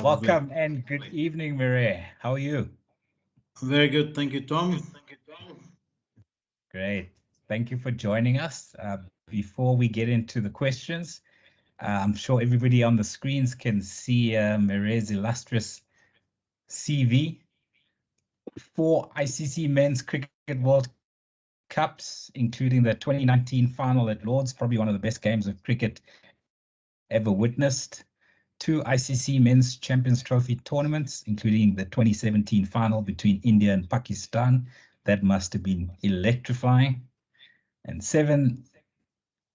Welcome and good evening, Marais. How are you? Very good. Thank you, Tom. Great. Thank you for joining us. Before we get into the questions, I'm sure everybody on the screens can see Marais' illustrious CV. 4 ICC Men's Cricket World Cups, including the 2019 final at Lord's, probably one of the best games of cricket ever witnessed. 2 ICC Men's Champions Trophy tournaments, including the 2017 final between India and Pakistan. That must have been electrifying. And 7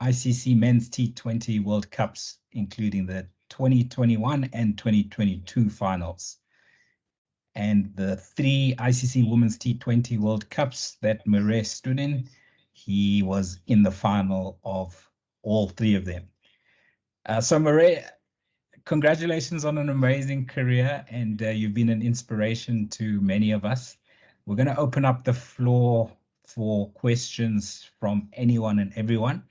ICC Men's T20 World Cups, including the 2021 and 2022 finals. And the 3 ICC Women's T20 World Cups that Marais stood in, he was in the final of all 3 of them. So Marais, congratulations on an amazing career, and you've been an inspiration to many of us. We're going to open up the floor for questions from anyone and everyone.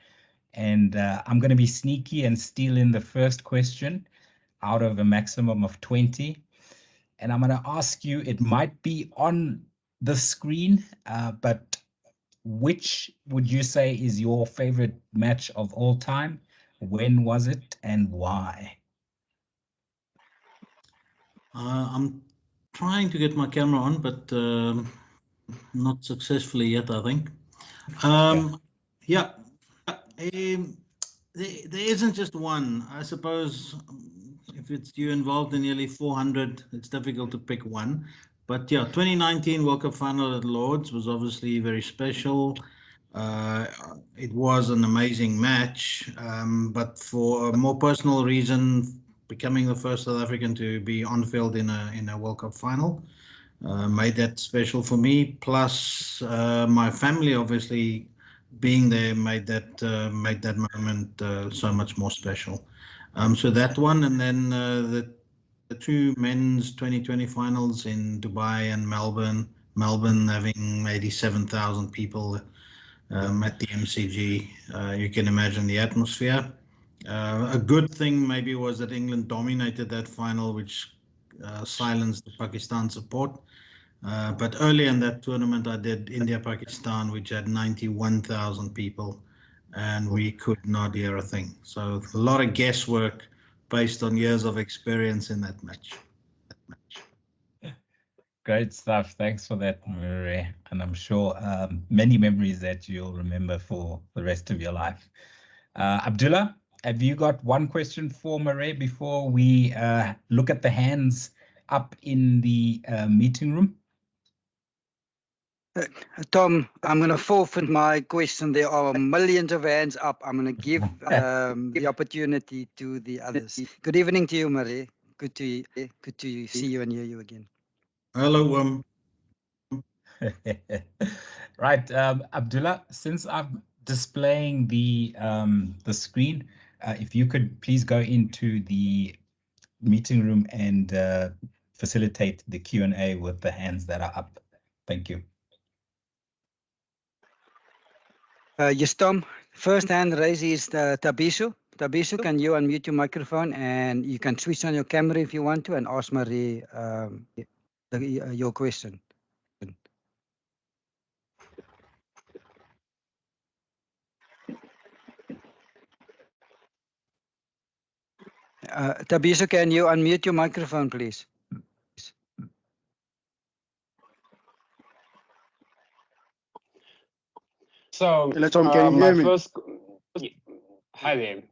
And I'm going to be sneaky and steal in the first question out of a maximum of 20. And I'm going to ask you, it might be on the screen, but which would you say is your favorite match of all time? When was it and why? I'm trying to get my camera on, but not successfully yet, I think. Yeah, there isn't just one. I suppose if you're involved in nearly 400, it's difficult to pick one. But yeah, 2019 World Cup final at Lord's was obviously very special. It was an amazing match, but for a more personal reason, becoming the first South African to be on field in a World Cup final made that special for me. Plus, my family obviously being there made that moment so much more special. So that one, and then the 2 men's 2020 finals in Dubai and Melbourne. Melbourne having 87,000 people at the MCG. You can imagine the atmosphere. A good thing maybe was that England dominated that final, which silenced the Pakistan support. But early in that tournament, I did India-Pakistan, which had 91,000 people, and we could not hear a thing. So a lot of guesswork based on years of experience in that match. Great stuff. Thanks for that, Marais. And I'm sure many memories that you'll remember for the rest of your life. Abdullah, have you got one question for Marais before we look at the hands up in the meeting room? Tom, I'm going to forfeit my question. There are millions of hands up. I'm going to give the opportunity to the others. Good evening to you, Marais. Good to see you and hear you again. Hello, Right, Abdullah, since I'm displaying the screen, if you could please go into the meeting room and facilitate the Q&A with the hands that are up. Thank you. Yes, Tom. First hand raised is Tabiso. Tabiso, can you unmute your microphone and you can switch on your camera if you want to and ask Marais your question. Tabiso, can you unmute your microphone, please? So, Tom, can you hear me? Hi there.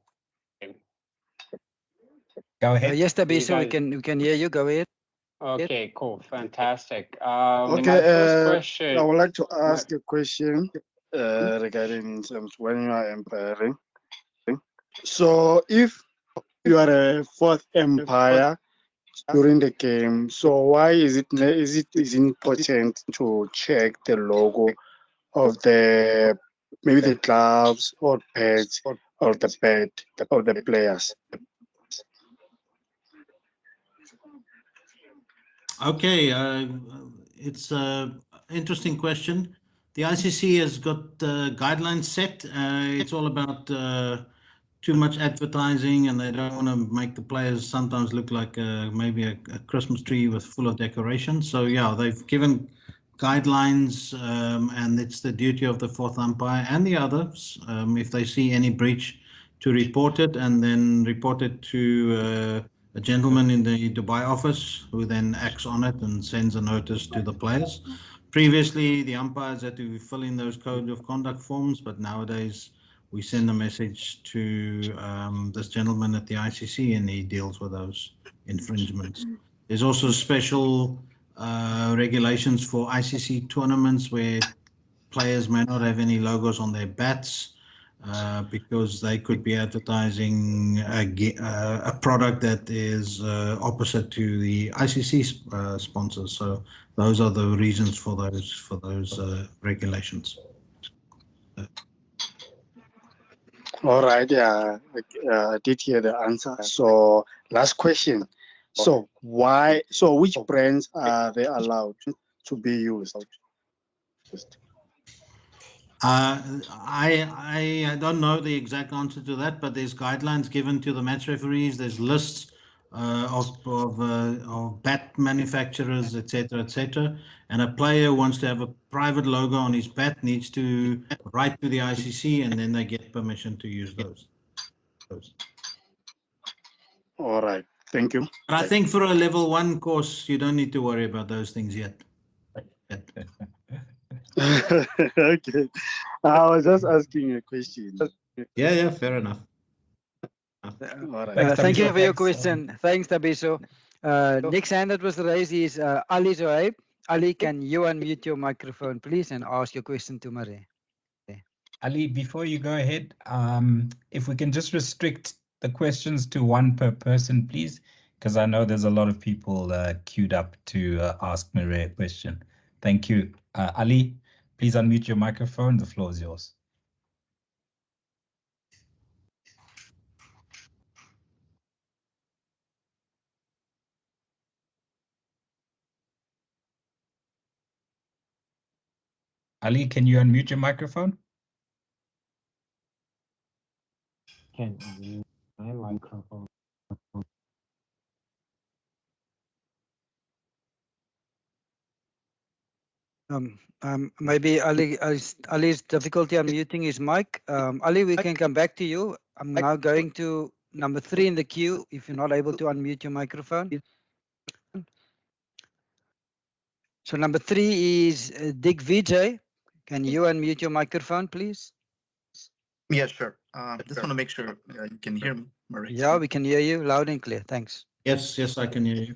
Go ahead. Yes, Tabiso, we can hear you. Go ahead. Okay, cool, fantastic. Okay, my first question. I would like to ask a question regarding when you are umpiring. So, if you are a 4th umpire during the game, so why is it important to check the logo of maybe the gloves or pads or the pad of the players? Okay, it's an interesting question. The ICC has got guidelines set. It's all about too much advertising, and they don't want to make the players sometimes look like maybe a Christmas tree with full of decorations. So yeah, they've given guidelines, and it's the duty of the fourth umpire and the others, if they see any breach, to report it, and then report it to a gentleman in the Dubai office, who then acts on it and sends a notice to the players. Previously, the umpires had to fill in those code of conduct forms, but nowadays we send a message to this gentleman at the ICC, and he deals with those infringements. There's also special regulations for ICC tournaments where players may not have any logos on their bats, because they could be advertising a product that is opposite to the ICC sponsors. So those are the reasons for those regulations. All right, yeah, I did hear the answer. So last question. So which brands are they allowed to be used? I don't know the exact answer to that, but there's guidelines given to the match referees. There's lists of bat manufacturers, etc. And a player who wants to have a private logo on his bat needs to write to the ICC, and then they get permission to use those. All right, thank you. But I think for a level 1 course, you don't need to worry about those things yet. Okay, I was just asking a question. Yeah, fair enough. All right. Thanks, Thank you Tabiso. for your Thanks, question. Thanks, Tabiso. Next hand that was raised is Ali Zohaib. Ali, can you unmute your microphone, please, and ask your question to Marais? Ali, before you go ahead, if we can just restrict the questions to one per person, please, because I know there's a lot of people queued up to ask Marais a question. Thank you. Ali, please unmute your microphone. The floor is yours. Ali, can you unmute your microphone? Can you my microphone? Maybe Ali's difficulty unmuting his mic. Ali, we can come back to you. I'm now going to number 3 in the queue, if you're not able to unmute your microphone. So number 3 is Dick Vijay. Can you unmute your microphone, please? Yeah, sure. Just want to make sure you can hear me, Marais. Yeah, we can hear you loud and clear. Thanks. Yes, I can hear you.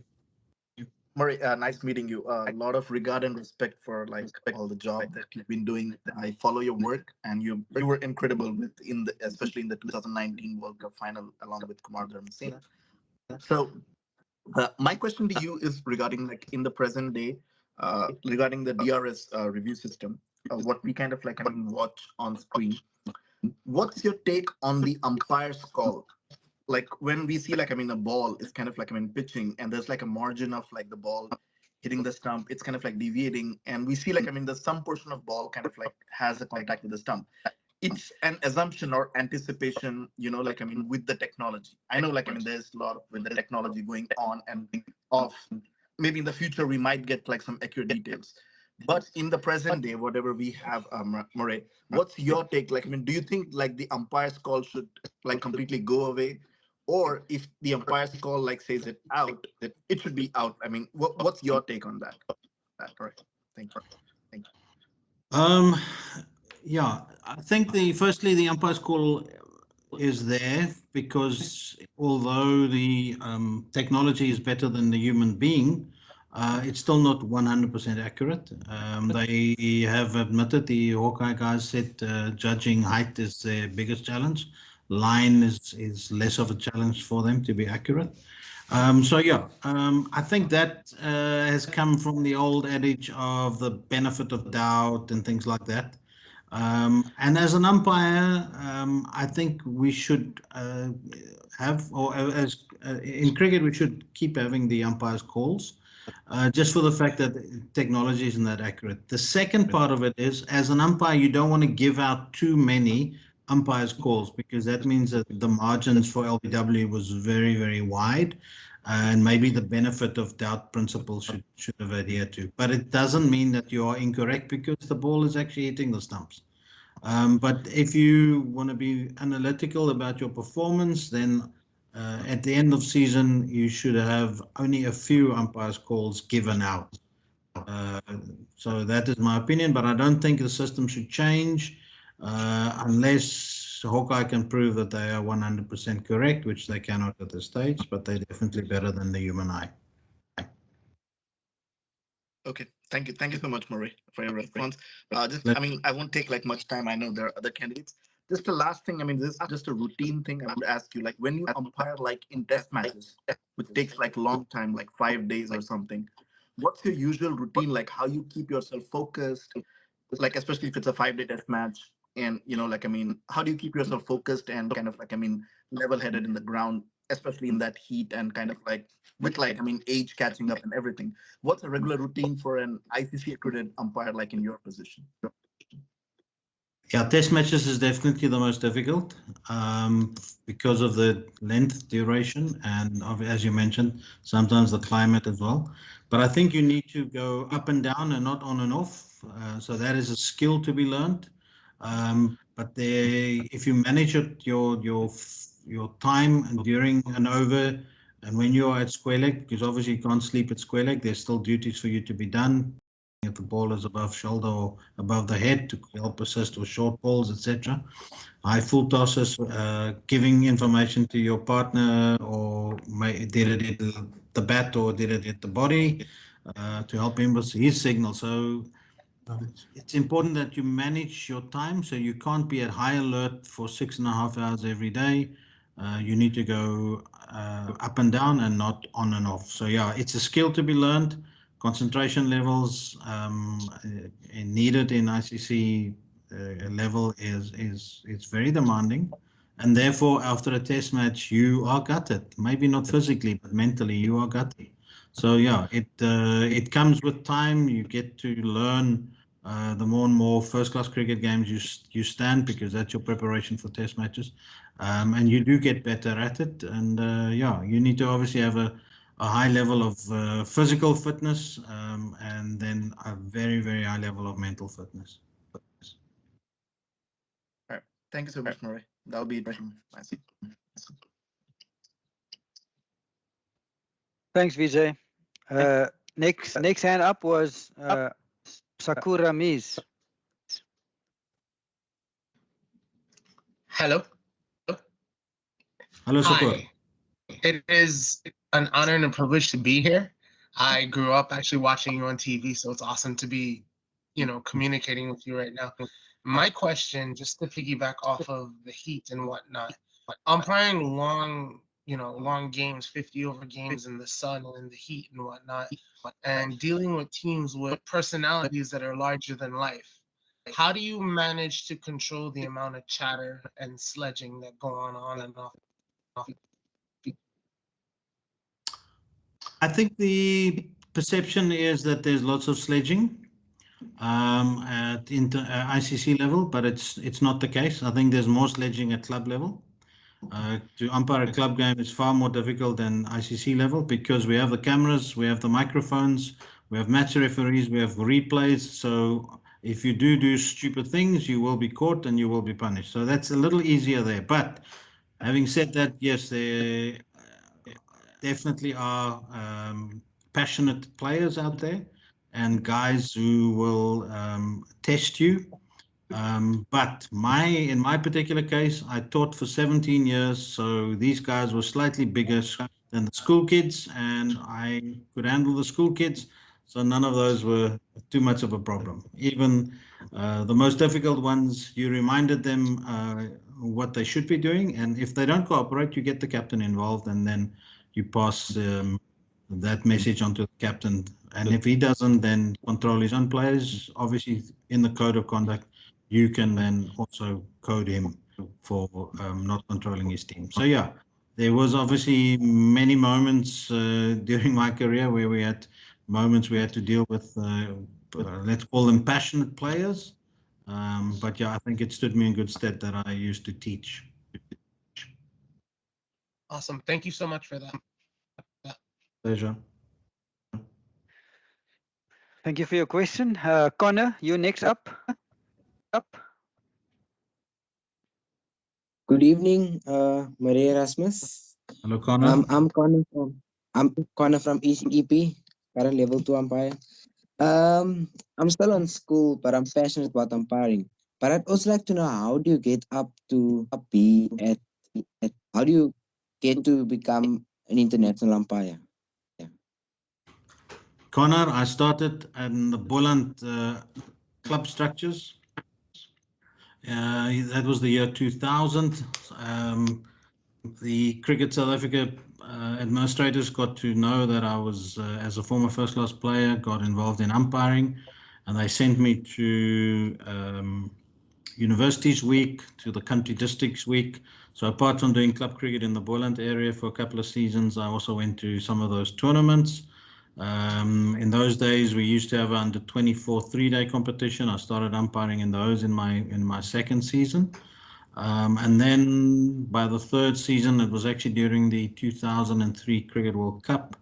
Marais, nice meeting you. A lot of regard and respect for all the job that you've been doing. I follow your work, and you were incredible especially in the 2019 World Cup final along with Kumar Dharmasena. So my question to you is regarding in the present day, regarding the DRS review system, what we kind of watch on screen. What's your take on the umpire's call? When we see a ball is kind of pitching, and there's a margin of the ball hitting the stump, it's kind of deviating, and we see there's some portion of ball kind of has a contact with the stump. It's an assumption or anticipation, with the technology. I know there's a lot with the technology going on and off. Maybe in the future we might get some accurate details. But in the present day, whatever we have, Marais, what's your take? Do you think the umpire's call should completely go away? Or if the umpire's call says it out, that it should be out? What's your take on that? All right. Thank you. Yeah, I think firstly the umpire's call is there because although the technology is better than the human being, it's still not 100% accurate. They have admitted, the Hawkeye guys said, judging height is their biggest challenge. Line is less of a challenge for them to be accurate. So yeah, I think that has come from the old adage of the benefit of doubt and things like that. And as an umpire, I think we should have, or as in cricket, we should keep having the umpire's calls, just for the fact that technology isn't that accurate. The second part of it is, as an umpire, you don't want to give out too many umpires calls, because that means that the margins for LBW was very, very wide, and maybe the benefit of doubt principle should have adhered to. But it doesn't mean that you are incorrect, because the ball is actually hitting the stumps. But if you want to be analytical about your performance, then at the end of season, you should have only a few umpires calls given out. So that is my opinion, but I don't think the system should change unless Hawkeye can prove that they are 100% correct, which they cannot at this stage, but they're definitely better than the human eye. Okay, thank you so much, Marais, for your response. I mean, I won't take like much time. I know there are other candidates. Just the last thing, I mean, this is just a routine thing I would ask you, like when you umpire like in test matches, which takes like long time, like 5 days or something, what's your usual routine, like how you keep yourself focused, like especially if it's a 5-day test match, and like, I mean, how do you keep yourself focused and kind of like, I mean, level-headed in the ground, especially in that heat, and kind of like with like, I mean, age catching up and everything? What's a regular routine for an ICC accredited umpire like in your position? Yeah, test matches is definitely the most difficult because of the length, duration, and as you mentioned, sometimes the climate as well. But I think you need to go up and down and not on and off. So that is a skill to be learned. But if you manage it, your time during an over, and when you are at square leg, because obviously you can't sleep at square leg, there's still duties for you to be done. If the ball is above shoulder or above the head to help assist with short balls, etc. High full tosses, giving information to your partner, or did it hit the bat or did it hit the body, to help him with his signal. So it's important that you manage your time, so you can't be at high alert for 6.5 hours every day. You need to go up and down and not on and off. So yeah, it's a skill to be learned. Concentration levels needed in ICC level is very demanding, and therefore after a test match you are gutted. Maybe not physically, but mentally you are gutted. So yeah, it comes with time. You get to learn the more and more first-class cricket games you stand, because that's your preparation for test matches, and you do get better at it. And yeah, you need to obviously have a high level of physical fitness, and then a very, very high level of mental fitness. All right. Thank you so much, Marais. That'll be it from my side. Thanks, Vijay. Next hand up was Sakura Mies. Hello. Hello, Sakura. Hi. It is an honor and a privilege to be here. I grew up actually watching you on TV, so it's awesome to be, communicating with you right now. My question, just to piggyback off of the heat and whatnot, umpiring long games, 50-over games in the sun and in the heat and whatnot, and dealing with teams with personalities that are larger than life. How do you manage to control the amount of chatter and sledging that go on and off? I think the perception is that there's lots of sledging at ICC level, but it's not the case. I think there's more sledging at club level. To umpire a club game is far more difficult than ICC level, because we have the cameras, we have the microphones, we have match referees, we have replays. So if you do stupid things, you will be caught and you will be punished. So that's a little easier there. But having said that, yes, there definitely are passionate players out there and guys who will test you. But in my particular case, I taught for 17 years, so these guys were slightly bigger than the school kids, and I could handle the school kids, so none of those were too much of a problem. Even the most difficult ones, you reminded them what they should be doing, and if they don't cooperate, you get the captain involved, and then you pass that message on to the captain. And if he doesn't, then control his own players. Obviously, in the code of conduct, you can then also code him for not controlling his team. So yeah, there was obviously many moments during my career where we had to deal with, let's call them passionate players. But yeah, I think it stood me in good stead that I used to teach. Awesome. Thank you so much for that. Pleasure. Thank you for your question. Connor, you next up. Good evening, Marais Erasmus. Hello, Connor. I'm Connor from ECEP, current level 2 umpire. I'm still on school, but I'm passionate about umpiring. But I'd also like to know, how do you get up to be at how do you get to become an international umpire? Connor, I started in the Boland club structures. That was the year 2000. The Cricket South Africa administrators got to know that I was, as a former first-class player, got involved in umpiring, and they sent me to Universities Week, to the Country Districts Week. So apart from doing club cricket in the Boland area for a couple of seasons, I also went to some of those tournaments. In those days, we used to have under 24 3-day competition. I started umpiring in those in my second season. And then by the third season, it was actually during the 2003 Cricket World Cup,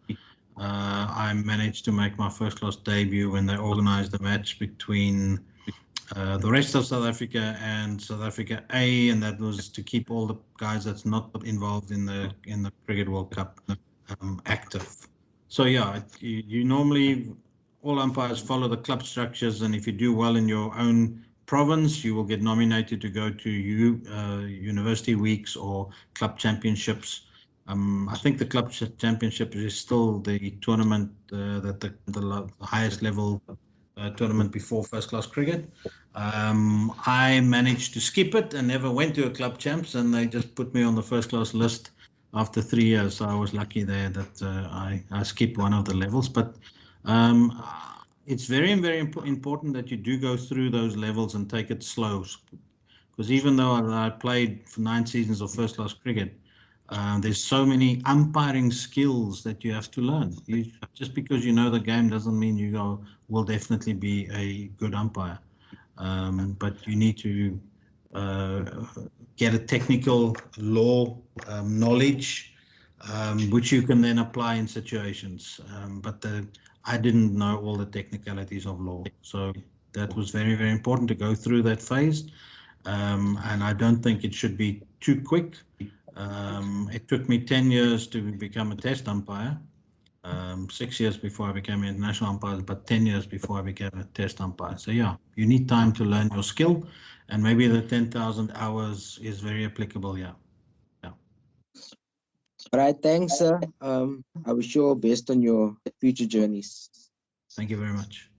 I managed to make my first class debut when they organized a match between the rest of South Africa and South Africa A, and that was to keep all the guys that's not involved in the Cricket World Cup active. So yeah, you normally, all umpires follow the club structures, and if you do well in your own province, you will get nominated to go to university weeks or club championships. I think the club championship is still the tournament that the highest level tournament before first class cricket. I managed to skip it and never went to a club champs, and they just put me on the first class list after 3 years. So I was lucky there that I skipped one of the levels. But it's very, very important that you do go through those levels and take it slow. Because even though I played for 9 seasons of first class cricket, there's so many umpiring skills that you have to learn. Just because you know the game doesn't mean you will definitely be a good umpire. But you need to get a technical law knowledge, which you can then apply in situations. But I didn't know all the technicalities of law. So that was very, very important to go through that phase. And I don't think it should be too quick. It took me 10 years to become a test umpire, 6 years before I became an international umpire, but 10 years before I became a test umpire. So yeah, you need time to learn your skill, and maybe the 10,000 hours is very applicable. Yeah. All right, thanks, sir. I wish you all best on your future journeys. Thank you very much.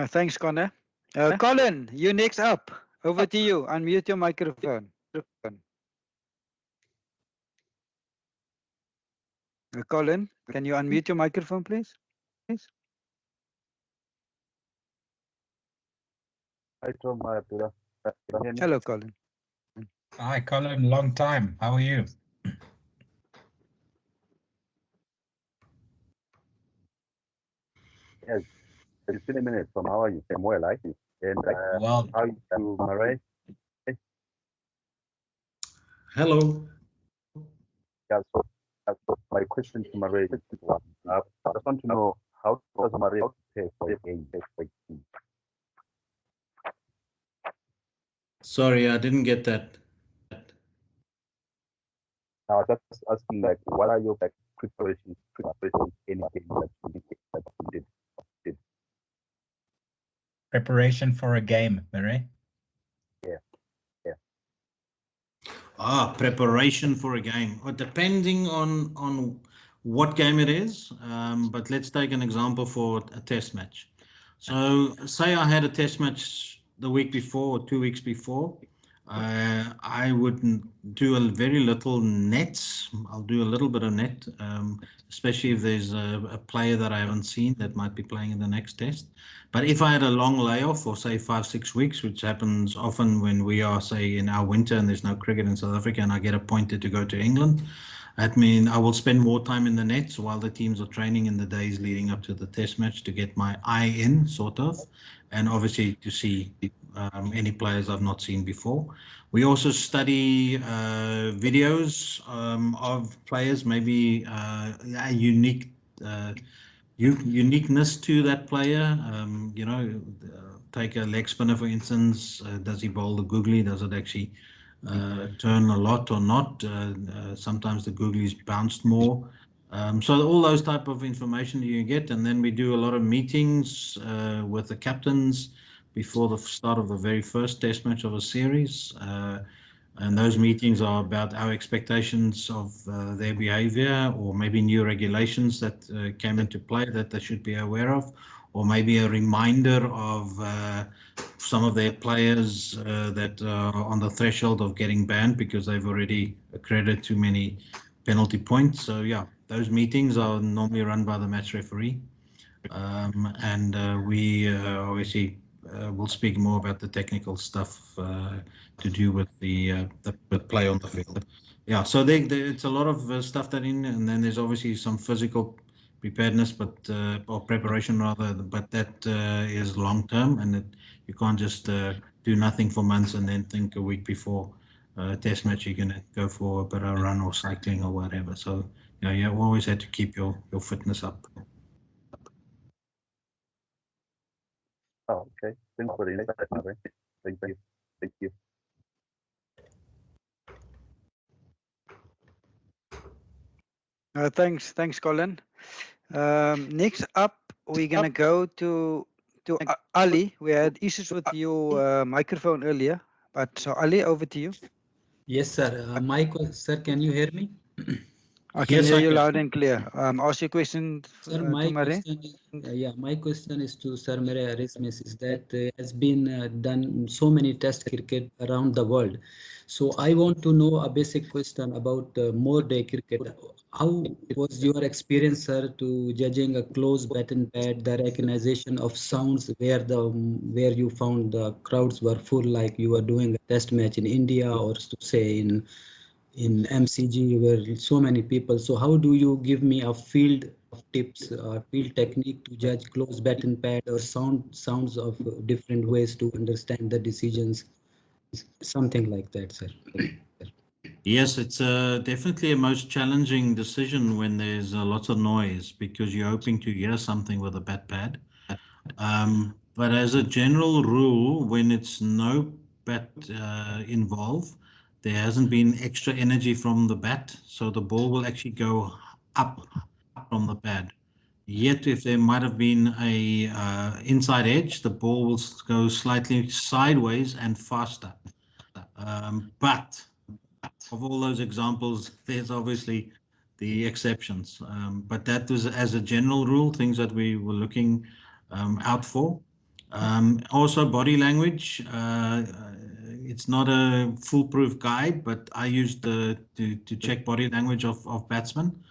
Thanks, Connor. Colin, you next up. Over to you. Unmute your microphone. Colin, can you unmute your microphone, please? Hi, Tom. Hi, Abdullah. Hello, Colin. Hi, Colin. Long time. How are you? Yes, it's been a minute. Tom, how are you? I'm well, I think. And Well, how are you, Marais? Hello. Yeah, so my question to Marais is one. I just want to know, how does Marais prepare for a game? Sorry, I didn't get that. I was just asking, like, what are your preparations in a game that you did? preparation for a game, Marais? Preparation for a game. Depending on what game it is, but let's take an example for a test match. So say I had a test match the week before or 2 weeks before, I would do very little nets. I'll do a little bit of net, especially if there's a player that I haven't seen that might be playing in the next test. But if I had a long layoff for say 5-6 weeks, which happens often when we are say in our winter and there's no cricket in South Africa and I get appointed to go to England, That means I will spend more time in the nets while the teams are training in the days leading up to the test match to get my eye in, sort of, and obviously to see any players I've not seen before. We also study videos of players, maybe a uniqueness to that player. You know, take a leg spinner, for instance. Does he bowl the googly? Does it actually turn a lot or not? Sometimes the googly's bounced more. So all those type of information you get, and then we do a lot of meetings with the captains before the start of the very first test match of a series. And those meetings are about our expectations of their behavior, or maybe new regulations that came into play that they should be aware of, or maybe a reminder of some of their players that are on the threshold of getting banned because they've already accredited too many penalty points. So yeah, those meetings are normally run by the match referee. And we obviously will speak more about the technical stuff to do with the play on the field. Yeah, so it's a lot of stuff that in, and then there's obviously some physical preparedness, but or preparation rather, but that is long term, and you can't just do nothing for months and then think a week before test match you're going to go for a bit of run or cycling or whatever. So you know, you always had to keep your fitness up. Oh, okay. Thanks for the insight, Marais. Thank you. Thank you. Thanks, Colin. Next up, we're gonna go to Ali. We had issues with your microphone earlier, but so Ali, over to you. Yes, sir. Sir, can you hear me? I can hear you loud and clear. Ask your question, Sir, to Marais. my question is to Sir Marais Erasmus, is that has been done so many test cricket around the world. So I want to know a basic question about more day cricket. How was your experience, sir, to judging a close baton pad, the recognition of sounds where you found the crowds were full, like you were doing a test match in India, or to say in MCG where so many people. So how do you give me a field of tips, field technique to judge close baton pad or sounds of different ways to understand the decisions, something like that, sir? Yes, it's definitely a most challenging decision when there's lots of noise, because you're hoping to hear something with a bat pad. But as a general rule, when it's no bat involved, there hasn't been extra energy from the bat, so the ball will actually go up from the pad. Yet if there might have been a inside edge, the ball will go slightly sideways and faster. But of all those examples, there's obviously the exceptions. But that was, as a general rule, things that we were looking out for. Also body language. It's not a foolproof guide, but I used to check body language of batsmen.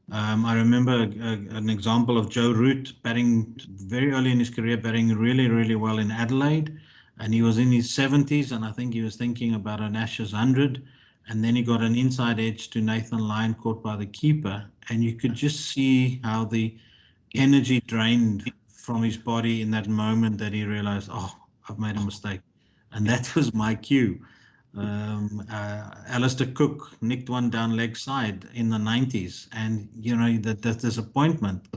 I remember an example of Joe Root batting very early in his career, batting really, really well in Adelaide. And he was in his 70s, and I think he was thinking about an Ashes 100. And then he got an inside edge to Nathan Lyon, caught by the keeper. And you could just see how the energy drained from his body in that moment, that he realized, oh, I've made a mistake. And that was my cue. Alistair Cook nicked one down leg side in the 90s, and you know that disappointment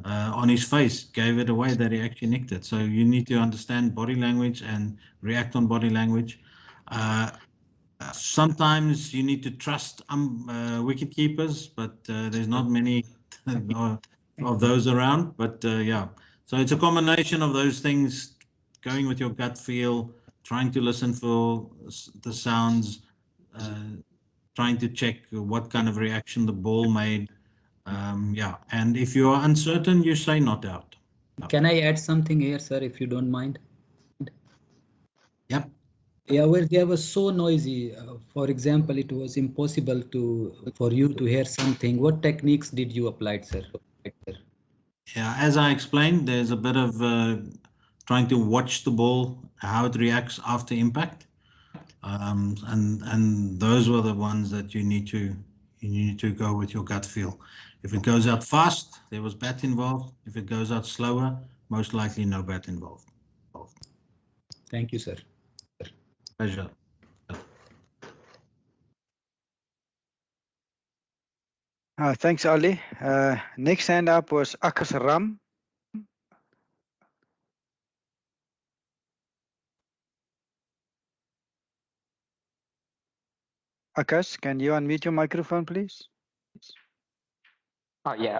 on his face gave it away that he actually nicked it. So you need to understand body language and react on body language. Sometimes you need to trust wicket keepers, but there's not many of those around. But yeah, so it's a combination of those things, going with your gut feel, trying to listen for the sounds, trying to check what kind of reaction the ball made. Yeah, and if you are uncertain, you say not out. Can I add something here, sir, if you don't mind? Yep. Yeah, where they were so noisy. For example, it was impossible for you to hear something. What techniques did you apply, sir? Yeah, as I explained, there's a bit of trying to watch the ball, how it reacts after impact, and those were the ones that you need to You need to go with your gut feel. If it goes out fast, there was bat involved. If it goes out slower, most likely no bat involved. Thank you, sir. Pleasure. Thanks, Ali. Next hand up was Akas Ram. Akas, can you unmute your microphone, please? Yeah,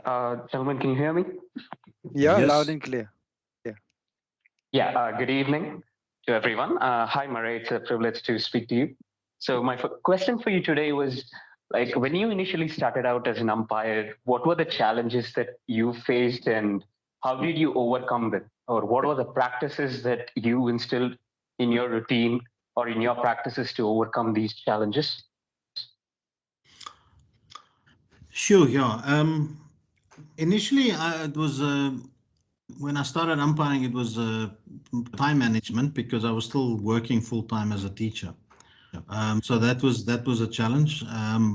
gentlemen, can you hear me? Yeah, Yes. loud and clear. Yeah, good evening to everyone. Hi, Marais, it's a privilege to speak to you. So my question for you today was, like, when you initially started out as an umpire, what were the challenges that you faced and how did you overcome them? Or what were the practices that you instilled in your routine or in your practices to overcome these challenges? Sure, yeah. Initially, it was when I started umpiring, it was time management because I was still working full time as a teacher. So that was a challenge.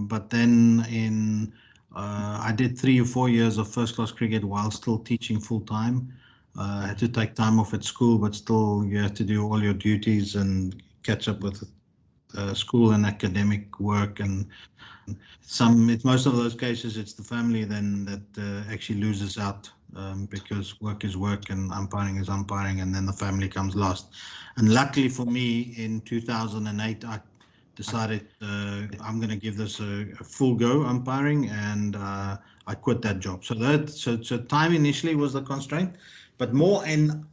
But then I did 3 or 4 years of first class cricket while still teaching full time. I had to take time off at school, but still you have to do all your duties and catch up with school and academic work, and most of those cases it's the family then that actually loses out, because work is work and umpiring is umpiring, and then the family comes last. And luckily for me, in 2008 I decided I'm going to give this a full go, umpiring, and I quit that job. So time initially was the constraint, but more in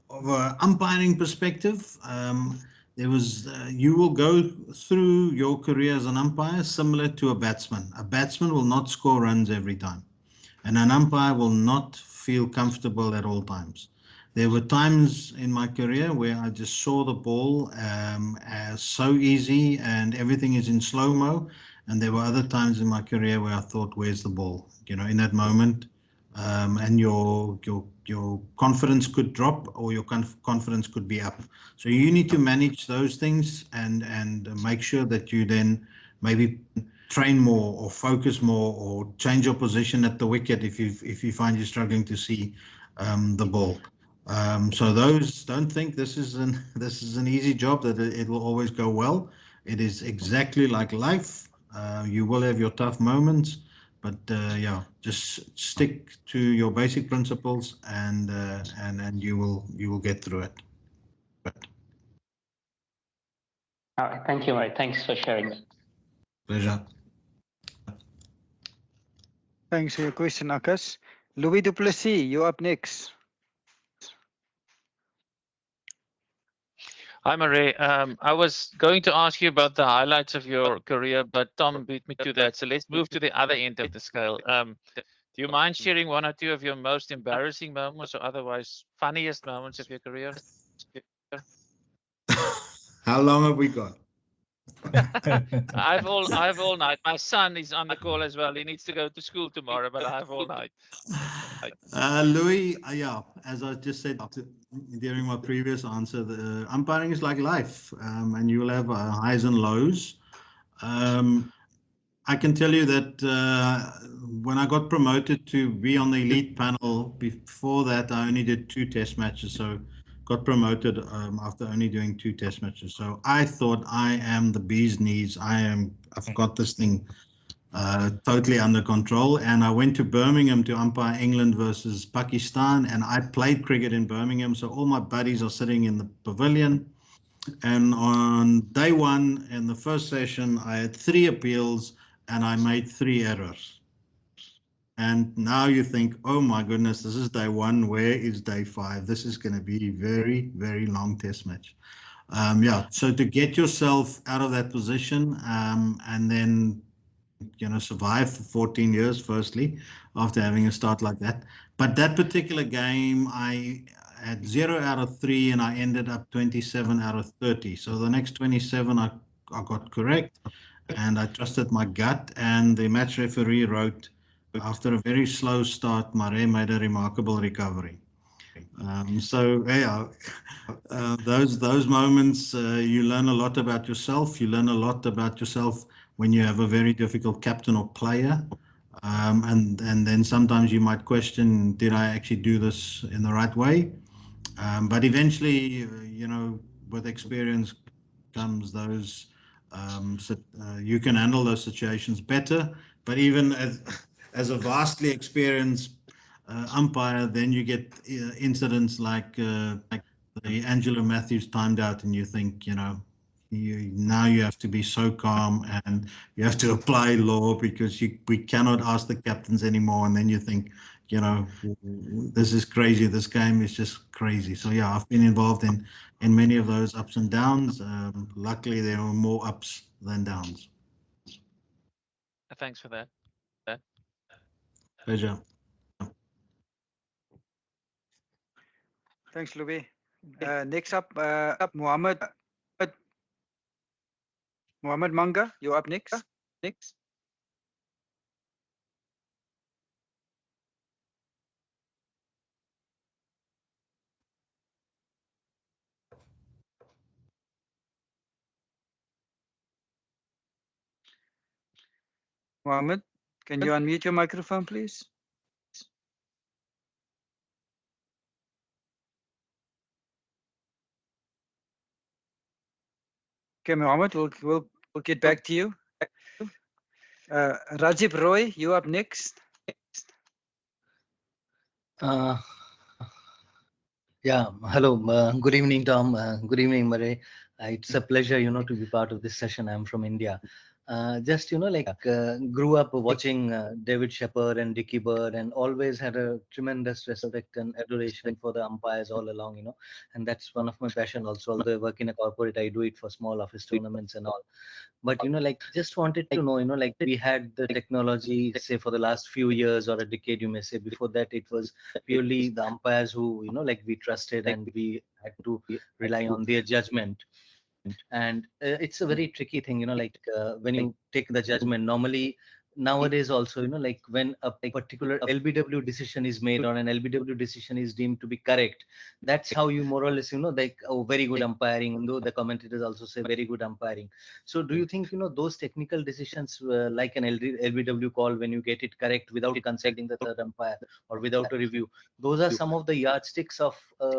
of an umpiring perspective, there was you will go through your career as an umpire similar to a batsman. A batsman will not score runs every time, and an umpire will not feel comfortable at all times. There were times in my career where I just saw the ball as so easy and everything is in slow-mo, and there were other times in my career where I thought, where's the ball? You know, in that moment, and your confidence could drop or your confidence could be up. So you need to manage those things and make sure that you then maybe train more or focus more or change your position at the wicket if you find you're struggling to see the ball. So those, don't think this is an easy job, that it will always go well. It is exactly like life. You will have your tough moments, but yeah, just stick to your basic principles and you will get through it. All right, thank you, Marais. Thanks for sharing that. Pleasure. Thanks for your question, Akas. Louis Duplessis, you're up next. Hi, Marais. I was going to ask you about the highlights of your career, but Tom beat me to that. So let's move to the other end of the scale. Do you mind sharing one or two of your most embarrassing moments or otherwise funniest moments of your career? How long have we got? I have all night. My son is on the call as well. He needs to go to school tomorrow, but I have all night. Louis, yeah, as I just said during my previous answer, the umpiring is like life, and you will have highs and lows. I can tell you that when I got promoted to be on the elite panel, before that I only did 2 test matches, so got promoted after only doing 2 test matches. So I thought, I am the bee's knees. I've got this thing totally under control, and I went to Birmingham to umpire England versus Pakistan, and I played cricket in Birmingham, so all my buddies are sitting in the pavilion. And on day 1 in the first session, I had 3 appeals and I made 3 errors. And now you think, oh my goodness, this is day 1. Where is day 5? This is going to be a very, very long test match. Yeah, so to get yourself out of that position and then, you know, survive for 14 years, firstly, after having a start like that. But that particular game, I had 0 out of 3 and I ended up 27 out of 30. So the next 27 I got correct, and I trusted my gut, and the match referee wrote, after a very slow start, Marais made a remarkable recovery. So yeah, those moments, you learn a lot about yourself. You learn a lot about yourself when you have a very difficult captain or player. And then sometimes you might question, did I actually do this in the right way? But eventually, with experience comes those, you can handle those situations better. But even as a vastly experienced umpire, then you get incidents like the Angelo Matthews timed out, and you think, now you have to be so calm and you have to apply law because we cannot ask the captains anymore. And then you think, this is crazy. This game is just crazy. So yeah, I've been involved in many of those ups and downs. Luckily, there are more ups than downs. Thanks for that. Pleasure. Thanks, Louis. Next up, Mohammed Manga, you're up next. Mohammed, can you unmute your microphone, please? Okay, Mohammed, we'll get back to you. Rajib Roy, you up next. Yeah, hello. Good evening, Tom. Good evening, Marais. It's a pleasure, to be part of this session. I'm from India. Grew up watching David Shepherd and Dickie Bird, and always had a tremendous respect and adoration for the umpires all along, and that's one of my passion also. Although I work in a corporate, I do it for small office tournaments and all. But just wanted to know, we had the technology, say for the last few years or a decade, you may say. Before that, it was purely the umpires who, we trusted, and we had to rely on their judgment. And it's a very tricky thing, when you take the judgment, normally nowadays also, when a particular LBW decision is made or an LBW decision is deemed to be correct, that's how you more or less, very good umpiring, though the commentators also say very good umpiring. So do you think, those technical decisions like an LBW call, when you get it correct without consulting the third umpire or without a review, those are some of the yardsticks of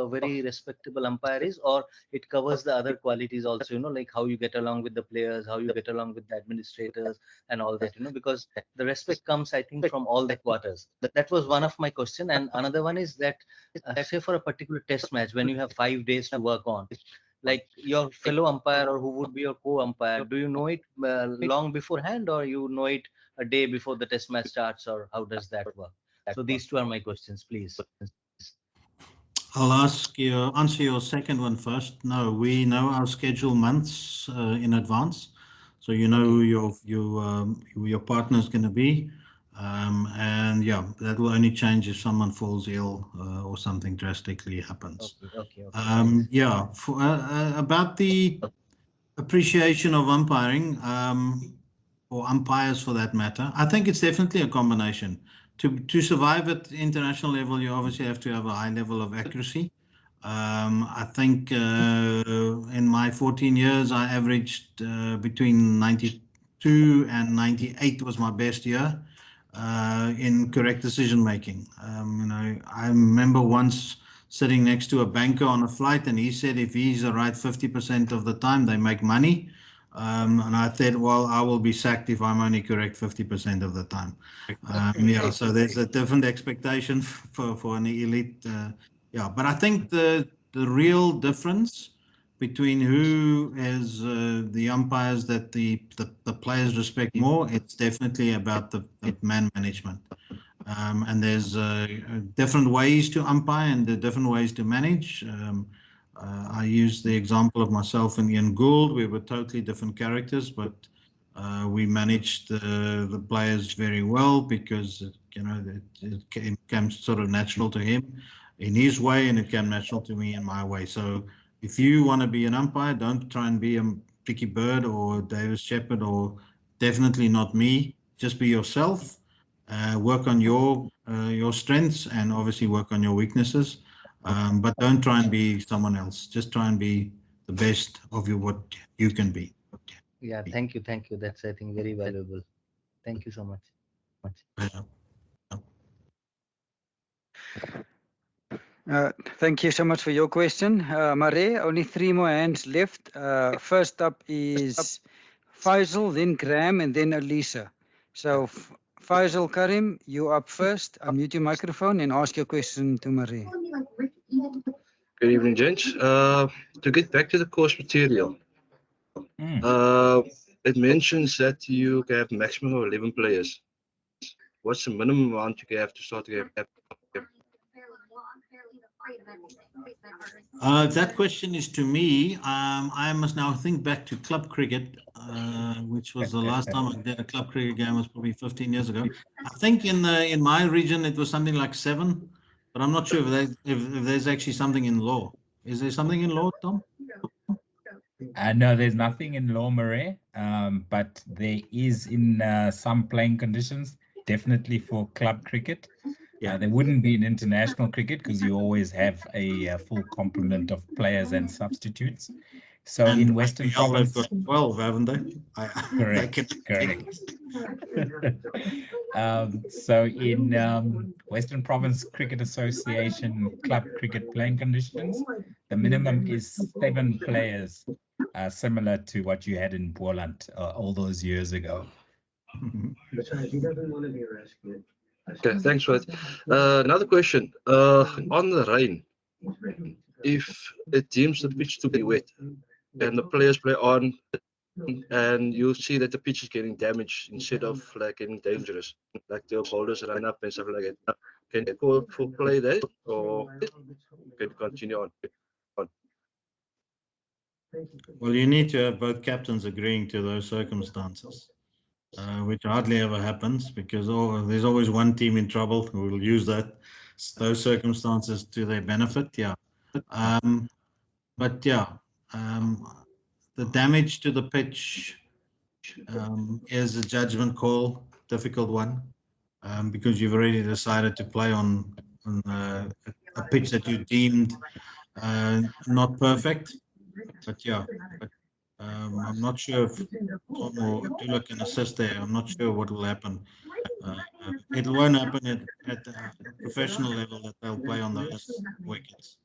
very respectable umpires, or it covers the other qualities also, like how you get along with the players, how you get along with the administrators and all that, because the respect comes, I think, from all the quarters. That was one of my question. And another one is that, say for a particular test match, when you have 5 days to work on, like your fellow umpire or who would be your co-umpire, do you know it long beforehand, or you know it a day before the test match starts, or how does that work? So these two are my questions, please. I'll answer your second one first. No, we know our schedule months in advance, so you know who your partner is going to be, and yeah, that will only change if someone falls ill or something drastically happens. Okay. Yeah, about the appreciation of umpiring, or umpires for that matter, I think it's definitely a combination. To survive at the international level, you obviously have to have a high level of accuracy. I think in my 14 years, I averaged between 92 and 98 was my best year in correct decision making. I remember once sitting next to a banker on a flight, and he said if he's right 50% of the time, they make money. And I said, well, I will be sacked if I'm only correct 50% of the time. Yeah, so there's a different expectation for an elite. Yeah, but I think the real difference between who is the umpires that the players respect more, it's definitely about the man management. And there's different ways to umpire and the different ways to manage. I use the example of myself and Ian Gould. We were totally different characters, but we managed the players very well because it came sort of natural to him in his way, and it came natural to me in my way. So if you want to be an umpire, don't try and be a Dickie Bird or Davis Shepherd, or definitely not me. Just be yourself. Work on your strengths and obviously work on your weaknesses. But don't try and be someone else. Just try and be the best of what you can be. Yeah, thank you. That's, I think, very valuable. Thank you so much. Thank you so much for your question. Marais, only 3 more hands left. First up is Faisal, then Graham, and then Elisa. So Faisal Karim, you up first. Unmute your microphone and ask your question to Marais. Good evening, gents. To get back to the course material, it mentions that you can have maximum of 11 players. What's the minimum amount you can have to start the game? That question is to me. I must now think back to club cricket, which was the last time I did a club cricket game was probably 15 years ago. I think in my region it was something like 7, but I'm not sure if there's actually something in law. Is there something in law, Tom? No, there's nothing in law, Marais, but there is in some playing conditions, definitely for club cricket. There wouldn't be in international cricket because you always have a full complement of players and substitutes. So and in Western Province, they've got 12, haven't they? Correct. So in Western Province Cricket Association club cricket playing conditions, the minimum is 7 players, similar to what you had in Boland all those years ago. Okay, thanks for that. Another question. On the rain, if it deems the pitch to be wet and the players play on, and you see that the pitch is getting damaged instead of like getting dangerous, like the bowlers run up and stuff like that, can you call for play there or can you continue on? Well, you need to have both captains agreeing to those circumstances, which hardly ever happens because there's always one team in trouble who will use those circumstances to their benefit. Yeah, but yeah, the damage to the pitch is a judgment call, difficult one, because you've already decided to play on a pitch that you deemed not perfect. But yeah, I'm not sure if Tom or Abdullah can assist there. I'm not sure what will happen. It won't happen at the professional level that they'll play on those wickets.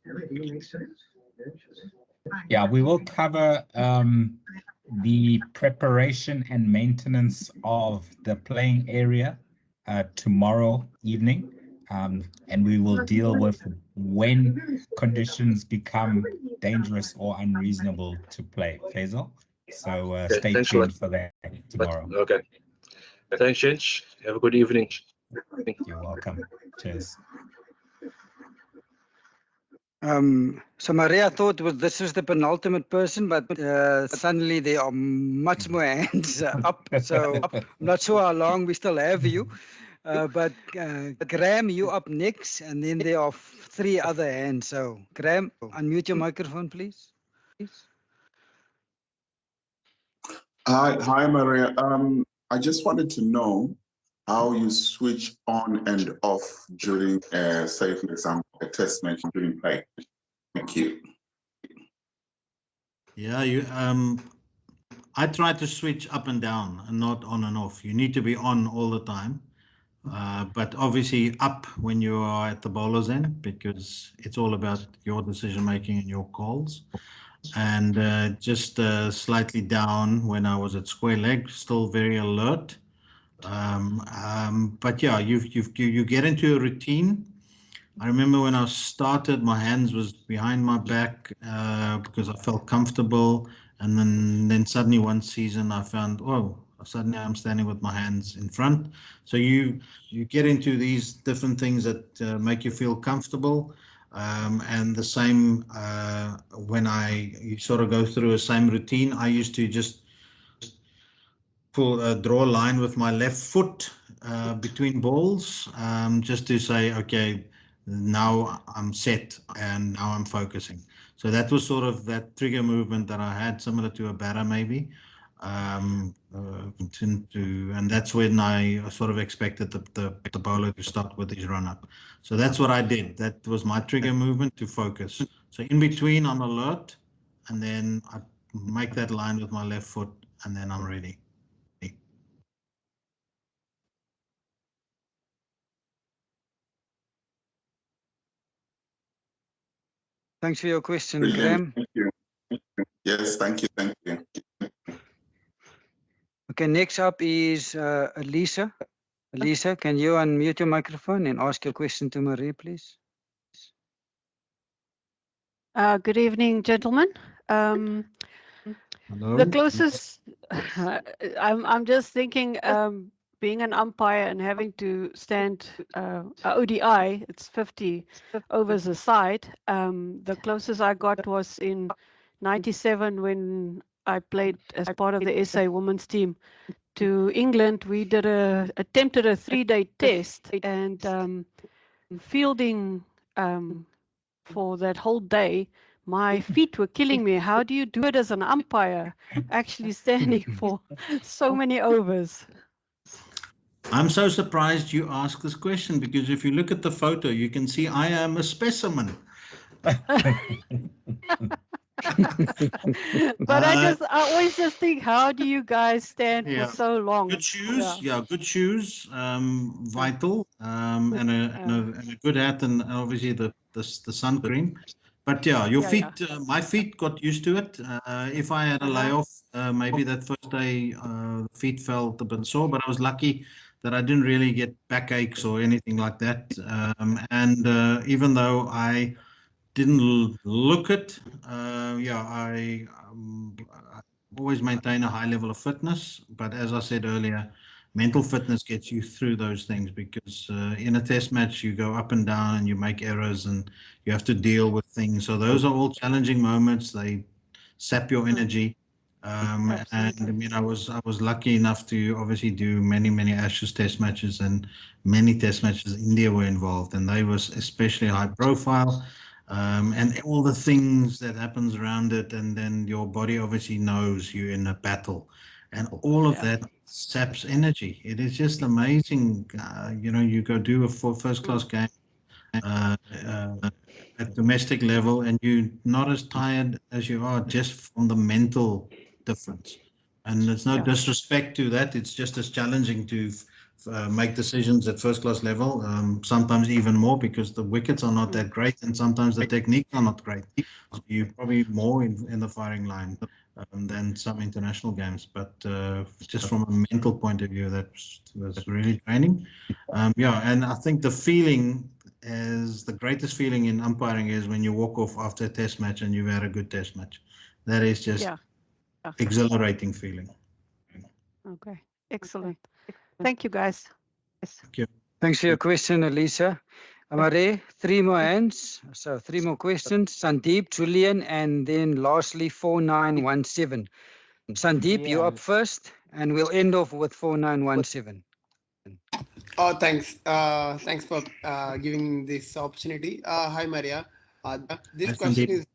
Yeah, we will cover the preparation and maintenance of the playing area tomorrow evening. And we will deal with when conditions become dangerous or unreasonable to play, Faisal. So stay tuned for that tomorrow. Okay. Thanks, gents. Have a good evening. You're welcome. Cheers. So Marais, I thought this was the penultimate person, but suddenly there are much more hands up. So I'm not sure how long we still have you. But Graham, you up next, and then there are 3 other hands. So Graham, unmute your microphone, please. Hi, Maria. I just wanted to know how you switch on and off during, say, for example, a test match during play. Thank you. Yeah, I try to switch up and down and not on and off. You need to be on all the time. But obviously up when you are at the bowler's end, because it's all about your decision making and your calls. And just slightly down when I was at square leg, still very alert. But yeah, you get into a routine. I remember when I started, my hands was behind my back because I felt comfortable, and then suddenly one season I found, suddenly I'm standing with my hands in front. So you get into these different things that make you feel comfortable, and the same when you sort of go through a same routine. I used to just draw a line with my left foot between balls, just to say, okay, now I'm set and now I'm focusing. So that was sort of that trigger movement that I had, similar to a batter maybe. And that's when I sort of expected the bowler to start with his run up. So that's what I did. That was my trigger movement to focus. So in between, I'm alert, and then I make that line with my left foot and then I'm ready. Thanks for your question, Brilliant. Graham. Thank you. Yes, thank you. Thank you. Okay, next up is Elisa. Elisa, can you unmute your microphone and ask your question to Marais, please? Good evening, gentlemen. Hello. The closest, I'm just thinking, being an umpire and having to stand a ODI, it's 50 overs a side. The closest I got was in '97 when I played as part of the SA women's team to England. We did attempted a 3-day test, and fielding for that whole day, my feet were killing me. How do you do it as an umpire, actually standing for so many overs? I'm so surprised you asked this question, because if you look at the photo, you can see I am a specimen. But I always just think, how do you guys stand for so long? Good shoes, good shoes, vital, and a good hat, and obviously the sun cream. But yeah, your feet, my feet got used to it. If I had a layoff, maybe that first day, feet felt a bit sore, but I was lucky that I didn't really get backaches or anything like that. And even though I didn't look it, I always maintain a high level of fitness. But as I said earlier, mental fitness gets you through those things, because in a test match you go up and down and you make errors and you have to deal with things. So those are all challenging moments. They sap your energy. And I mean, I was lucky enough to obviously do many Ashes test matches, and many test matches India were involved, and they was especially high profile. And all the things that happens around it, and then your body obviously knows you're in a battle, and all of that saps energy. It is just amazing. You know, you go do a first class game at domestic level, and you're not as tired as you are just from the mental difference. And it's no disrespect to that. It's just as challenging to make decisions at first class level, sometimes even more, because the wickets are not that great, and sometimes the techniques are not great. So you're probably more in the firing line than some international games. But just from a mental point of view, that was really draining. And I think the feeling is the greatest feeling in umpiring is when you walk off after a test match and you've had a good test match. That is just exhilarating feeling. Okay, excellent. Thank you, guys. Thank you. Thanks for your question, Elisa. Marais, 3 more hands. So 3 more questions. Sandeep, Julian, and then lastly 4917. Sandeep, you're up first, and we'll end off with 4917. Oh, thanks. Thanks for giving this opportunity. Hi, Maria. This question is,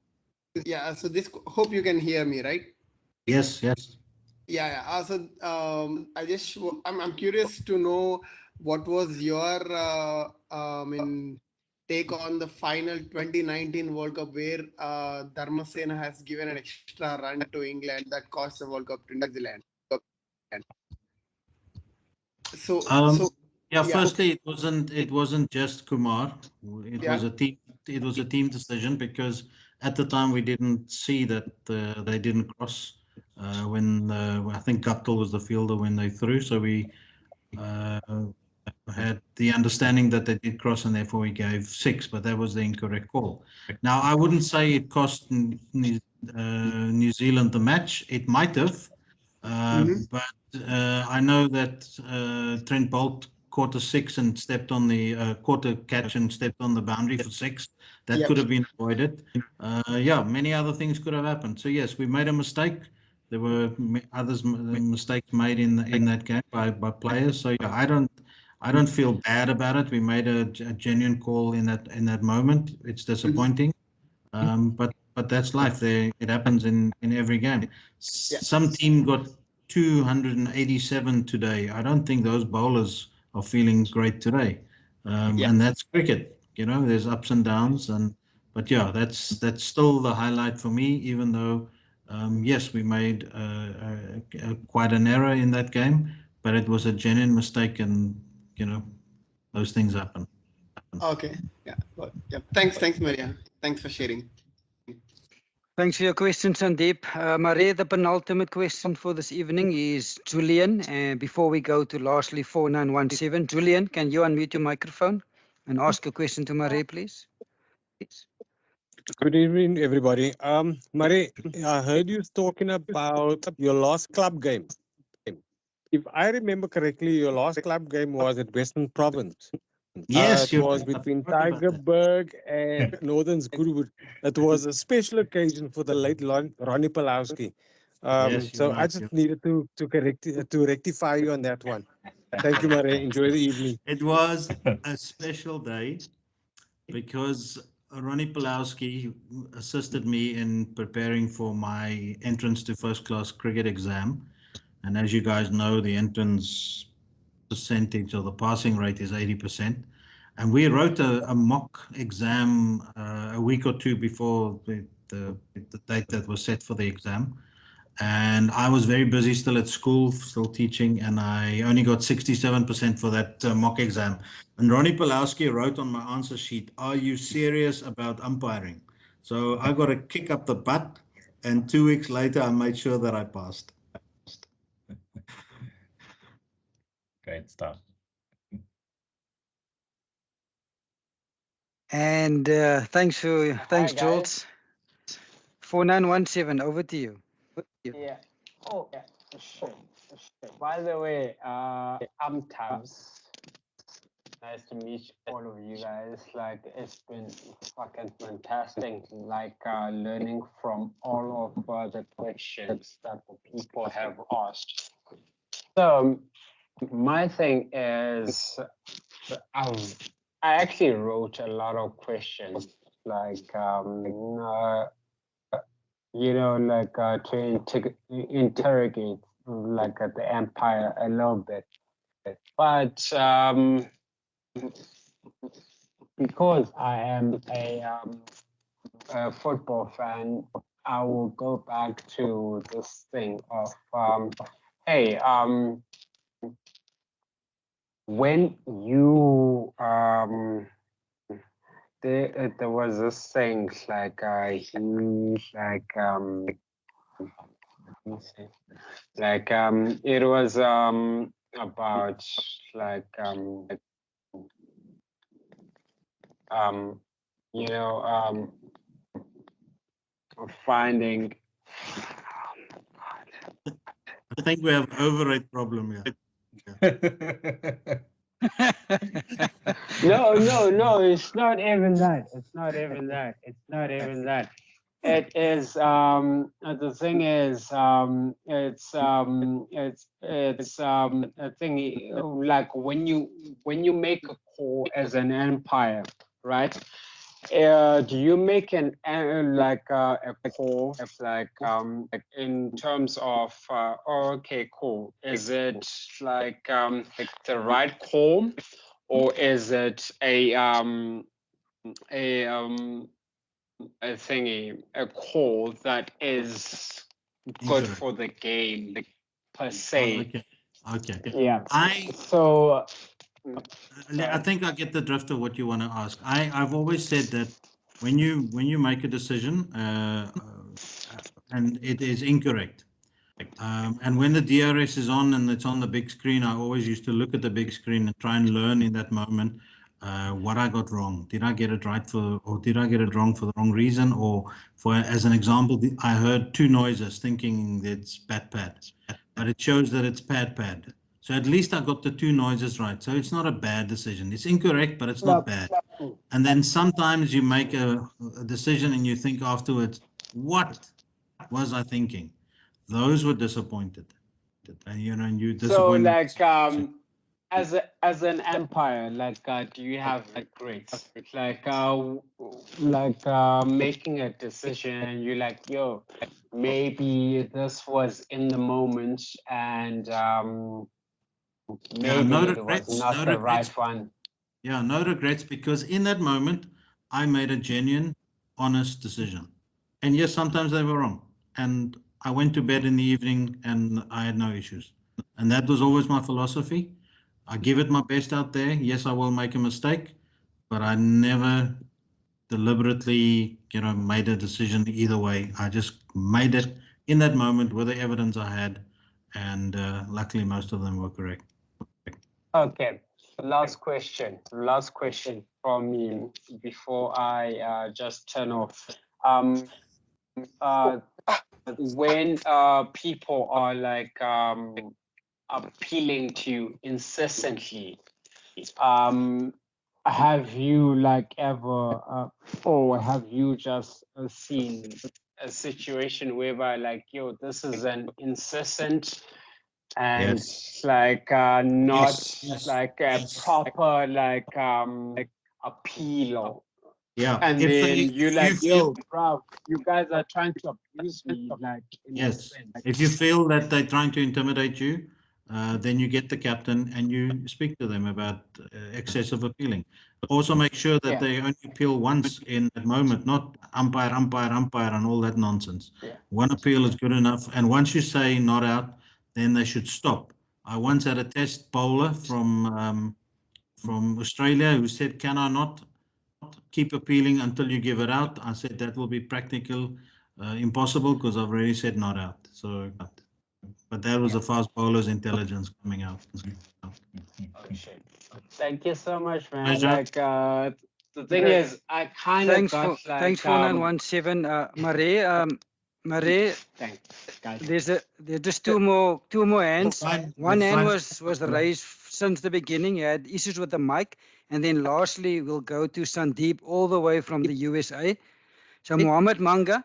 so this, hope you can hear me, right? Yes. So I'm curious to know what was your take on the final 2019 World Cup, where Dharmasena has given an extra run to England that cost the World Cup to New Zealand. Firstly, it wasn't just Kumar. It was a team. It was a team decision, because at the time we didn't see that they didn't cross when I think Guptill was the fielder when they threw. So we had the understanding that they did cross, and therefore we gave 6. But that was the incorrect call. Now, I wouldn't say it cost New Zealand the match. It might have, but I know that Trent Boult caught a 6 and stepped on the caught a catch and stepped on the boundary for 6. That could have been avoided. Many other things could have happened. So yes, we made a mistake. There were mistakes made in that game by players. So yeah, I don't feel bad about it. We made a genuine call in that moment. It's disappointing, but that's life. It happens in every game. Some team got 287 today. I don't think those bowlers are feeling great today, and that's cricket. You know, there's ups and downs, but yeah, that's still the highlight for me. Even though Yes, we made quite an error in that game, but it was a genuine mistake, and those things happen. Okay. Yeah. Well, yeah. Thanks, Maria. Thanks for sharing. Thanks for your question, Sandeep. Marais, the penultimate question for this evening is Julian. And before we go to lastly 4917, Julian, can you unmute your microphone and ask a question to Marais, please? Good evening, everybody. Marais, I heard you talking about your last club game. If I remember correctly, your last club game was at Western Province. Yes, it was between Tygerberg and Northern Goodwood. It was a special occasion for the late Ronnie Pulowski. So I just needed to rectify you on that one. Thank you, Marais. Enjoy the evening. It was a special day because Ronnie Pulowski assisted me in preparing for my entrance to first class cricket exam. And as you guys know, the entrance percentage or the passing rate is 80%. And we wrote a mock exam a week or two before the date that was set for the exam. And I was very busy still at school, still teaching, and I only got 67% for that mock exam. And Ronnie Pulowski wrote on my answer sheet, "Are you serious about umpiring?" So I got a kick up the butt, and 2 weeks later, I made sure that I passed. Great stuff. And thanks, Jules. 4917, over to you. Yeah. Oh, yeah. Sure. By the way, Tabs. Nice to meet all of you guys. Like, it's been fucking fantastic. Like, learning from all of the questions that the people have asked. So, my thing is, I actually wrote a lot of questions, like, to interrogate like the Empire a little bit, but because I am a football fan, I will go back to this thing of hey, when you there was this thing like it was about finding. I think we have overrate problem here. No, it's not even that. It's not even that. It is the thing is it's a thing like when you make a call as an Empire, right? Do you make a call like in terms of okay, cool, is it like the right call, or is it a call that is good for the game per se? Okay. Yeah. I think I get the drift of what you want to ask. I've always said that when you make a decision and it is incorrect, and when the DRS is on and it's on the big screen, I always used to look at the big screen and try and learn in that moment what I got wrong. Did I get it right or did I get it wrong for the wrong reason? Or as an example, I heard two noises thinking it's pad, but it shows that it's pad. So at least I got the two noises right. So it's not a bad decision. It's incorrect, but it's not bad. And then sometimes you make a decision and you think afterwards, what was I thinking? Those were disappointed. And you disappointed. So as an Empire, do you have regrets? Making a decision, you're like, yo, maybe this was in the moment and maybe it was not the right one. Yeah, no regrets, because in that moment, I made a genuine, honest decision. And yes, sometimes they were wrong. and I went to bed in the evening and I had no issues. And that was always my philosophy. I give it my best out there. Yes, I will make a mistake, but I never deliberately, made a decision either way. I just made it in that moment with the evidence I had, and luckily most of them were correct. Okay, last question from me before I just turn off. When people are like appealing to you incessantly, have you like ever or have you just seen a situation whereby like, yo, this is an incessant and like not like a proper like appeal, Yeah, and then you like, yo, bro, you guys are trying to abuse me, like in a sense. If you feel that they're trying to intimidate you, then you get the captain and you speak to them about excessive appealing. Also make sure that they only appeal once in that moment, not umpire, and all that nonsense. One appeal is good enough, and once you say not out, then they should stop. I once had a test bowler from Australia who said, "Can I not keep appealing until you give it out?" I said that will be practical, impossible, because I've already said not out. So, but that was a fast bowler's intelligence coming out. Oh, shit. Thank you so much, man. Pleasure. Like the thing is, I kind of got like thanks 4917 Marais. Thanks, guys. There's just two more hands. One That's hand fine. was raised since the beginning. You had issues with the mic, and then lastly we'll go to Sandeep all the way from the USA. So Mohammed Manga,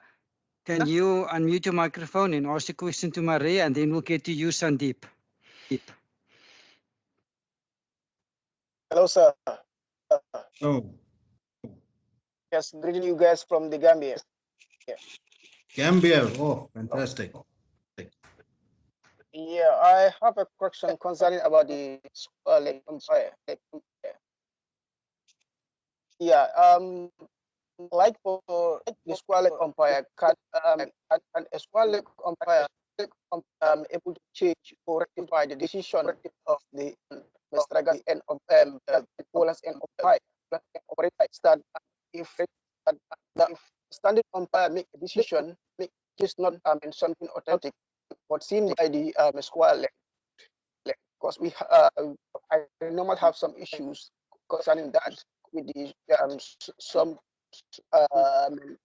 can you unmute your microphone and ask a question to Marais, and then we'll get to you, Sandeep. Hello, sir. Oh. Yes, greeting you guys from the Gambia. Gambia, oh, fantastic. Yeah, I have a question concerning about the umpire. Yeah, like for the square leg umpire, can a square leg umpire able to change or rectify the decision of the strikers and bowlers and umpire? That if the standing umpire make a decision, which is not something authentic, but seen by the square leg, because I normally have some issues concerning that with the some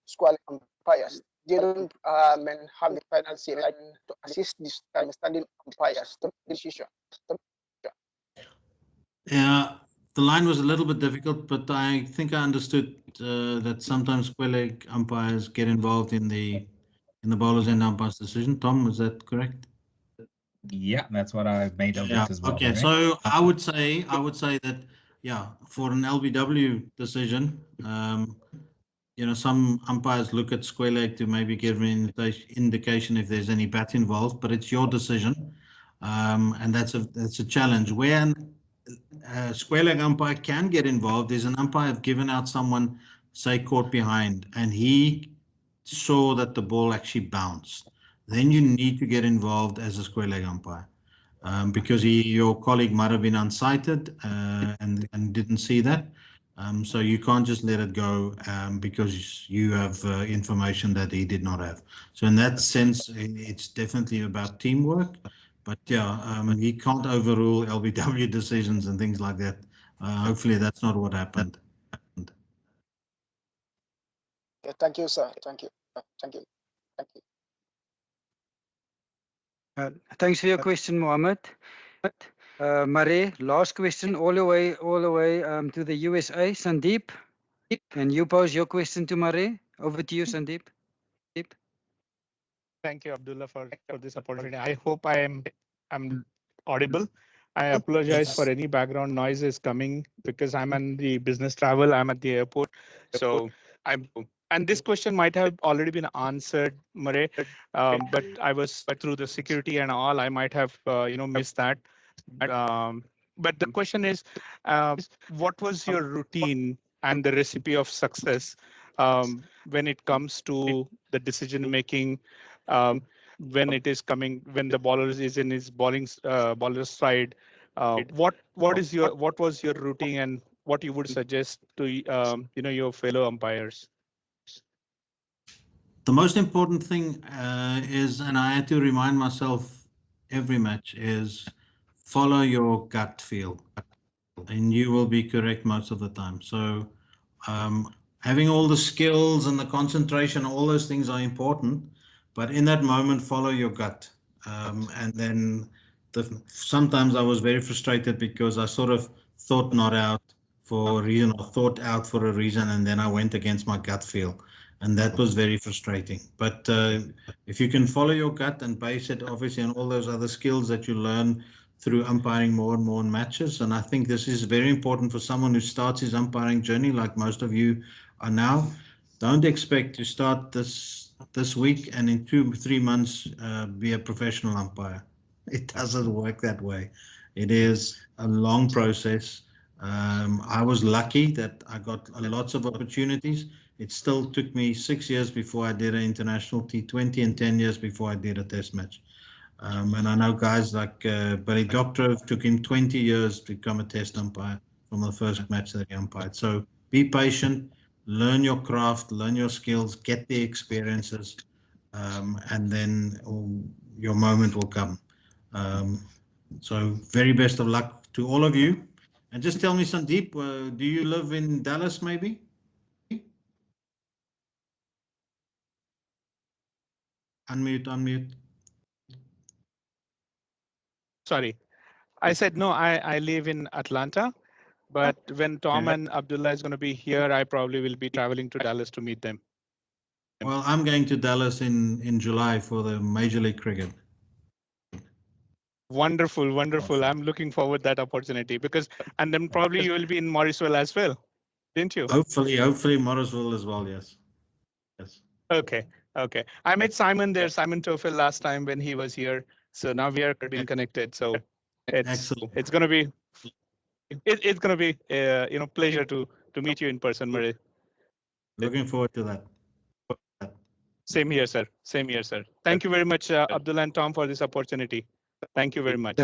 square umpires. They don't have the financial right to assist these standing umpires to decision. Yeah, the line was a little bit difficult, but I think I understood that sometimes square leg umpires get involved in the bowlers and umpires decision. Tom, is that correct? Yeah, that's what I made of it as well. Okay, so I would say that, yeah, for an LBW decision, some umpires look at square leg to maybe give an indication if there's any bat involved, but it's your decision, and that's a challenge. Where a square leg umpire can get involved is an umpire have given out someone, say, caught behind, and he saw that the ball actually bounced. Then you need to get involved as a square leg umpire. Because your colleague might have been unsighted and didn't see that. So you can't just let it go because you have information that he did not have. So in that sense, it's definitely about teamwork. But yeah, he can't overrule LBW decisions and things like that. Hopefully that's not what happened. Okay, thank you, sir. Thank you. Thank you. Thank you. Thanks for your question, Mohammed. Marais, last question all the way to the USA. Sandeep, can you pose your question to Marais? Over to you, Sandeep. Thank you, Abdullah, for this opportunity. I hope I'm audible. I apologize for any background noises coming because I'm on the business travel. I'm at the airport, so and this question might have already been answered, Marais, but I was through the security and all. I might have missed that. But the question is, what was your routine and the recipe of success when it comes to the decision making when it is coming, when the bowler is in his bowler's stride. What was your routine, and what you would suggest to your fellow umpires? The most important thing is, and I had to remind myself every match, is follow your gut feel, and you will be correct most of the time. So having all the skills and the concentration, all those things are important, but in that moment, follow your gut. And then sometimes I was very frustrated because I sort of thought not out for a reason, or thought out for a reason, and then I went against my gut feel. And that was very frustrating. But if you can follow your gut and base it obviously on all those other skills that you learn through umpiring more and more in matches, and I think this is very important for someone who starts his umpiring journey like most of you are now. Don't expect to start this week and in 2-3 months be a professional umpire. It doesn't work that way. It is a long process. I was lucky that I got lots of opportunities. It still took me 6 years before I did an international T20 and 10 years before I did a test match. And I know guys like Billy Doctorow, took him 20 years to become a test umpire from the first match that he umpired. So be patient, learn your craft, learn your skills, get the experiences, and then your moment will come. So very best of luck to all of you. And just tell me, Sandeep, do you live in Dallas maybe? Unmute. Sorry, I said no. I live in Atlanta, but when Tom and Abdullah is going to be here, I probably will be traveling to Dallas to meet them. Well, I'm going to Dallas in July for the Major League Cricket. Wonderful, wonderful. I'm looking forward to that opportunity and then probably you will be in Morrisville as well, didn't you? Hopefully Morrisville as well, yes. Okay. I met Simon there, Simon Toffel, last time when he was here. So now we are being connected. So it's gonna be pleasure to meet you in person, Marais. Looking forward to that. Same here, sir. Thank you very much, Abdullah and Tom, for this opportunity. Thank you very much.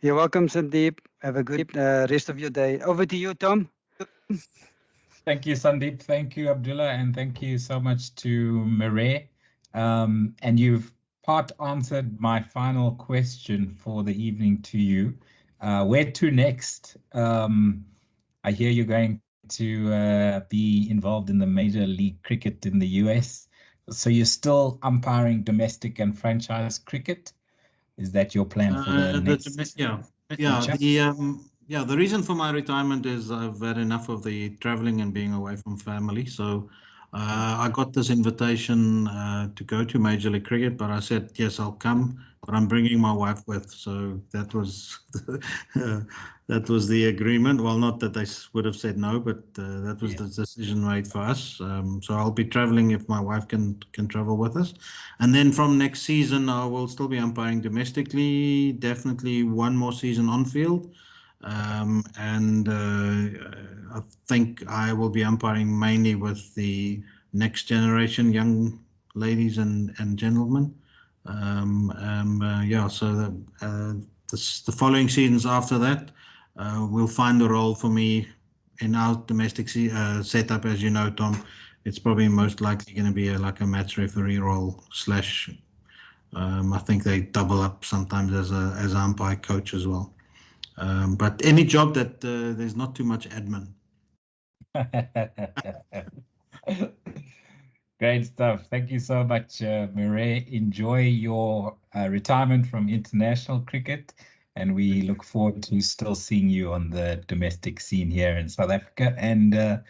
You're welcome, Sandeep. Have a good rest of your day. Over to you, Tom. Thank you, Sandeep. Thank you, Abdullah. And thank you so much to Marais. And you've part answered my final question for the evening to you. Where to next? I hear you're going to be involved in the Major League Cricket in the US. So you're still umpiring domestic and franchise cricket? Is that your plan for the next? The reason for my retirement is I've had enough of the traveling and being away from family. So I got this invitation to go to Major League Cricket, but I said, yes, I'll come, but I'm bringing my wife with. So that was that was the agreement. Well, not that they would have said no, but that was the decision made for us. So I'll be traveling if my wife can travel with us. And then from next season, I will still be umpiring domestically, definitely one more season on field. And I think I will be umpiring mainly with the next generation young ladies and gentlemen. So the following seasons after that, we'll find a role for me in our domestic setup. As you know, Tom, it's probably most likely going to be like a match referee role / I think they double up sometimes as an umpire coach as well. But any job that there's not too much admin. Great stuff. Thank you so much, Marais. Enjoy your retirement from international cricket, and we look forward to still seeing you on the domestic scene here in South Africa and a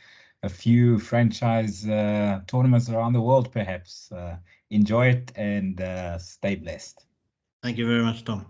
few franchise tournaments around the world, perhaps. Enjoy it and stay blessed. Thank you very much, Tom.